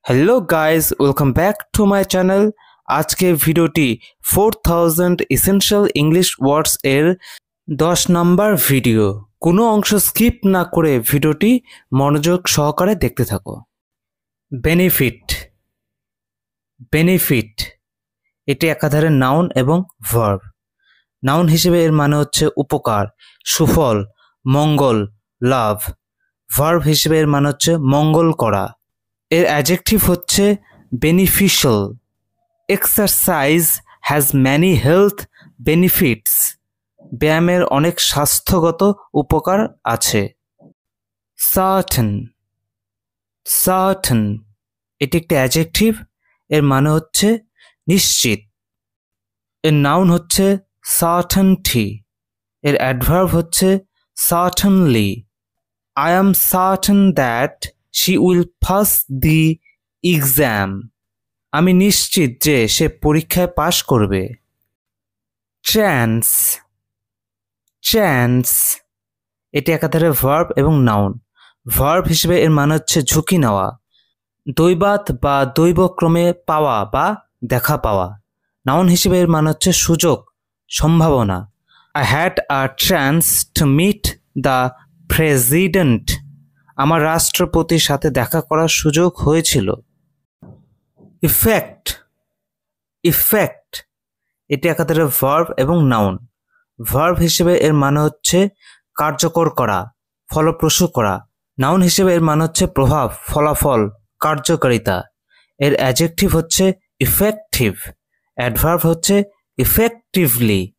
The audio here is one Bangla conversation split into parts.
Hello guys, welcome back to my channel. আজকে ভিডিওটি 4000 এসেনশিয়াল ইংলিশ ওয়ার্ডস এর 10 নম্বর ভিডিও। কোনো অংশ স্কিপ না করে ভিডিওটি মনোযোগ সহকারে দেখতে থাকো। বেনিফিট। বেনিফিট এটি একাধারে নাউন এবং ভার্ব। নাউন হিসেবে এর মানে হচ্ছে উপকার, সুফল, মঙ্গল, লাভ। ভার্ব হিসেবে এর মানে হচ্ছে মঙ্গল করা। এর অ্যাডজেক্টিভ হচ্ছে beneficial. Exercise has many health benefits. ব্যায়ামের অনেক স্বাস্থ্যগত উপকার আছে। সার্টেন। সার্টেন এটি একটি অ্যাডজেক্টিভ, এর মানে হচ্ছে নিশ্চিত। এর নাউন হচ্ছে সার্টেনটি। এর অ্যাডভার্ব হচ্ছে certainly. I am certain that she will pass the exam. আমি নিশ্চিত যে সে পরীক্ষায় পাশ করবে। চ্যান্স। চ্যান্স এটি একাধারে ভার্ব এবং নাউন। ভার্ব হিসেবে এর মানে হচ্ছে ঝুঁকি নেওয়া, দৈবাৎ বা দৈবক্রমে পাওয়া বা দেখা পাওয়া। নাউন হিসেবে এর মানে হচ্ছে সুযোগ, সম্ভাবনা। I had a chance to meet the president. আমার রাষ্ট্রপতির সাথে দেখা করার সুযোগ হয়েছিল। ইফেক্ট। ইফেক্ট এটি একাধারে ভার্ব এবং নাউন। ভার্ব হিসেবে এর মানে হচ্ছে কার্যকর করা, ফলপ্রসূ করা। নাউন হিসেবে এর মানে হচ্ছে প্রভাব, ফলাফল, কার্যকারিতা। এর অ্যাডজেক্টিভ হচ্ছে ইফেক্টিভ। অ্যাডভার্ব হচ্ছে effectively.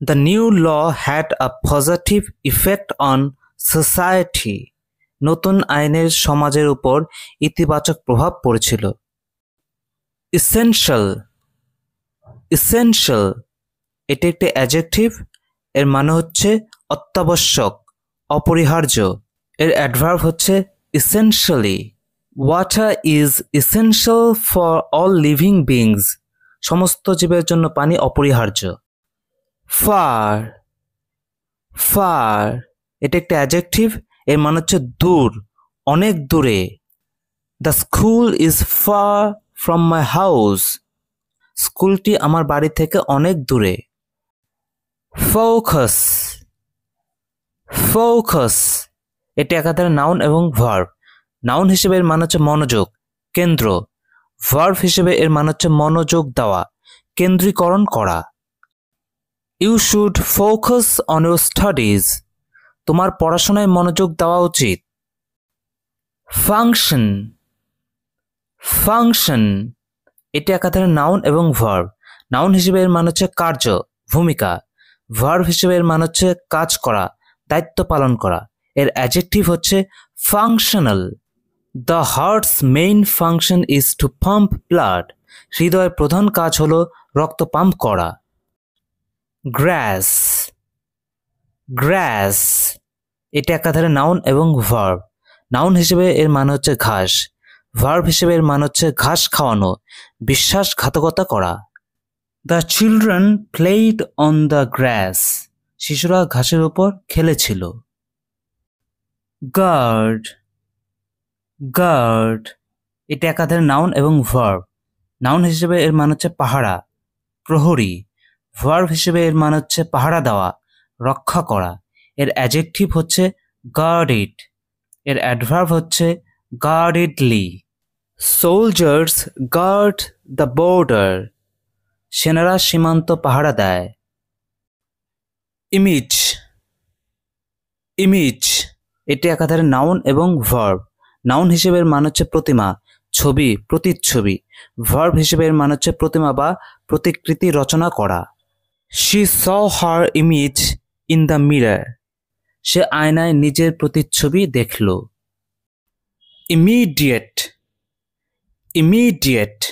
The new law had a positive effect on society. নতুন আইনের সমাজের উপর ইতিবাচক প্রভাব পড়েছিল। ইসেনশিয়াল। ইসেনশিয়াল এটি একটি অ্যাডজেক্টিভ, এর মানে হচ্ছে অত্যাবশ্যক, অপরিহার্য। এর অ্যাডভার্ব হচ্ছে essentially. Water is essential for all living beings. সমস্ত জীবের জন্য পানি অপরিহার্য। ফার। ফার এটা একটা অ্যাডজেক্টিভ, এর মানে হচ্ছে দূর, অনেক দূরে। The school is far from my house. স্কুলটি আমার বাড়ি থেকে অনেক দূরে। ফোকাস। ফোকাস এটি একাধারে নাউন এবং ভার্ব। নাউন হিসেবে এর মানে হচ্ছে মনোযোগ, কেন্দ্র। ভার্ব হিসেবে এর মানে হচ্ছে মনোযোগ দেওয়া, কেন্দ্রীকরণ করা। You should focus on your studies. তোমার পড়াশোনায় মনোযোগ দেওয়া উচিত। ফাংশন। ফাংশন এটি একাধারে নাউন এবং ভার্ব। নাউন হিসেবে এর মানে হচ্ছে কার্য, ভূমিকা। ভার্ব হিসেবে এর মানে হচ্ছে কাজ করা, দায়িত্ব পালন করা। এর অ্যাডজেক্টিভ হচ্ছে functional. The heart's main function is to pump blood. হৃদয়ের প্রধান কাজ হলো রক্ত পাম্প করা। গ্রাস। গ্রাস এটা একাধারে নাউন এবং ভার্ব। নাউন হিসেবে এর মানে হচ্ছে ঘাস। ভার্ব হিসেবে এর মানে হচ্ছে ঘাস খাওয়ানো, বিশ্বাসঘাতকতা করা। The children played on the grass. শিশুরা ঘাসের উপর খেলেছিল। গার্ড। গার্ড এটা একাধারে নাউন এবং ভার্ব। নাউন হিসেবে এর মানে হচ্ছে পাহারা, প্রহরী। ভার্ব হিসেবে এর মানে হচ্ছে পাহারা দেওয়া, রক্ষা করা। এর অ্যাডজেক্টিভ হচ্ছে গার্ডেড। এর অ্যাডভার্ব হচ্ছে guardedly. Soldiers guard the border. সেনারা সীমান্ত পাহারা দেয়। ইমেজ। ইমেজ এটি একাধারে নাউন এবং ভার্ব। নাউন হিসেবে এর মানে হচ্ছে প্রতিমা, ছবি, প্রতিচ্ছবি। ভার্ব হিসেবে এর মানে হচ্ছে প্রতিমা বা প্রতিকৃতি রচনা করা। She saw her image in the mirror. সে আয়নায় নিজের প্রতিচ্ছবি দেখল। ইমিডিয়েট। ইমিডিয়েট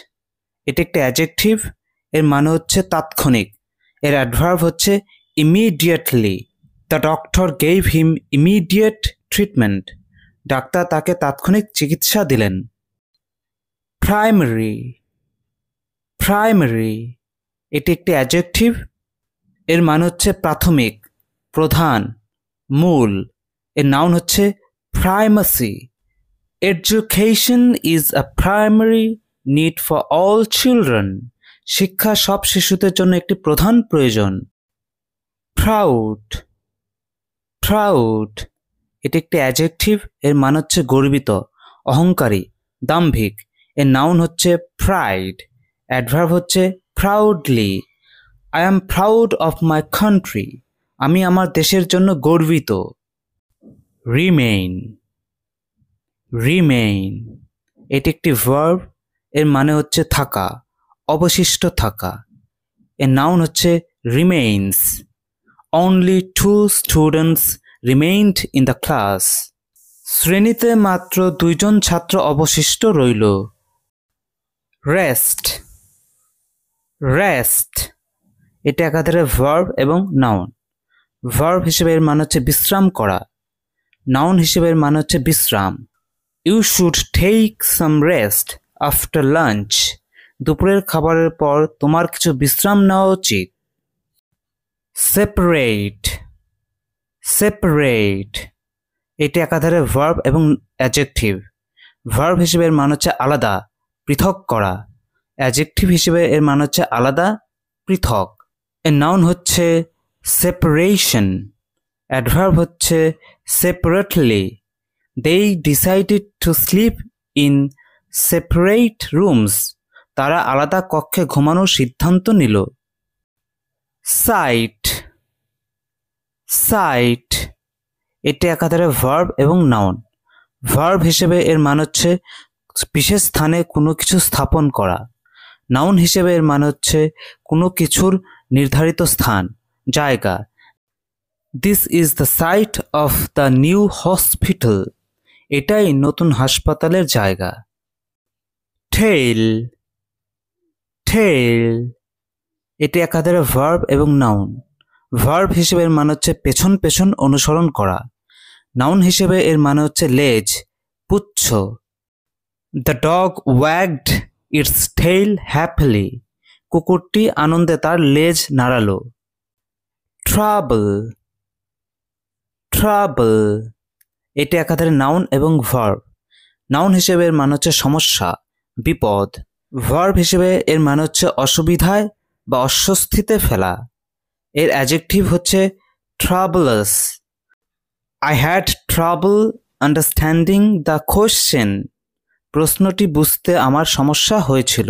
এটা একটা অ্যাডজেক্টিভ, এর মানে হচ্ছে তাৎক্ষণিক। এর অ্যাডভার্ব হচ্ছে immediately. The doctor gave him immediate treatment. Doctor তাকে তাৎক্ষণিক চিকিৎসা দিলেন। প্রাইমারি। প্রাইমারি এটি একটি অ্যাডজেক্টিভ, এর মানে হচ্ছে প্রাথমিক, প্রধান, মূল। এর নাউন হচ্ছে প্রাইমাসি। Education is a primary need for all children. শিক্ষা সব শিশুদের জন্য একটি প্রধান প্রয়োজন। Proud. Proud. এটি একটি অ্যাডজেক্টিভ, এর মান হচ্ছে গর্বিত, অহংকারী, দাম্ভিক। এর নাউন হচ্ছে প্রাইড, অ্যাডভার্ব হচ্ছে proudly. I am proud of my country. আমি আমার দেশের জন্য গর্বিত। Remain. Remain. এটি একটি ভার্ব, এর মানে হচ্ছে থাকা, অবশিষ্ট থাকা। এর নাউন হচ্ছে remains. Only 2 students remained in the class. শ্রেণীতে মাত্র 2 জন ছাত্র অবশিষ্ট রইল। Rest. Rest. এটা একাধারে ভার্ব এবং নাউন। ভার্ব হিসেবে এর মানে হচ্ছে বিশ্রাম করা, নাউন হিসেবে এর মানে হচ্ছে বিশ্রাম। You should take some rest after lunch. দুপুরের খাবারের পর তোমার কিছু বিশ্রাম নেওয়া উচিত। সেপারেট। সেপারেট। এটি একাধারে ভার্ব এবং অ্যাডজেক্টিভ। ভার্ব হিসেবে এর মানে হচ্ছে আলাদা, পৃথক করা। অ্যাডজেক্টিভ হিসেবে এর মানে হচ্ছে আলাদা, পৃথক। এর নাউন হচ্ছে সেপারেশন, অ্যাডভার্ব হচ্ছে separately. They decided to sleep in separate rooms. তারা আলাদা কক্ষে ঘুমানোর সিদ্ধান্ত নিল। সাইট। সাইট। এটি একাধারে ভার্ব এবং নাউন। ভার্ব হিসেবে এর মান হচ্ছে বিশেষ স্থানে কোনো কিছু স্থাপন করা, নাউন হিসেবে এর মান হচ্ছে কোনো কিছুর নির্ধারিত স্থান, জায়গা। This is the site of the new hospital. এটাই নতুন হাসপাতালের জায়গা। টেইল। টেইল। এটি একাধারে ভার্ব এবং নাউন। ভার্ব হিসেবে এর মানে হচ্ছে পেছন পেছন অনুসরণ করা, নাউন হিসেবে এর মানে হচ্ছে লেজ, পুচ্ছ। The dog wagged its tail happily. কুকুরটি আনন্দে তার লেজ নাড়ালো। ট্রাবল। ট্রাবল। এটি একাধারে নাউন এবং ভার্ব। নাউন হিসেবে এর মানে হচ্ছে সমস্যা, বিপদ। ভার্ব হিসেবে এর মানে হচ্ছে অসুবিধায় বা অস্বস্তিতে ফেলা। এর অ্যাডজেক্টিভ হচ্ছে troublous. I had trouble understanding the question. প্রশ্নটি বুঝতে আমার সমস্যা হয়েছিল।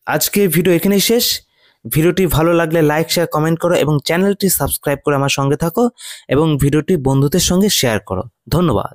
আজকে ভিডিও এখানেই শেষ। ভিডিওটি ভালো লাগলে লাইক, শেয়ার, কমেন্ট করো এবং চ্যানেলটি সাবস্ক্রাইব করে আমার সঙ্গে থাকো এবং ভিডিওটি বন্ধুদের সঙ্গে শেয়ার করো। ধন্যবাদ।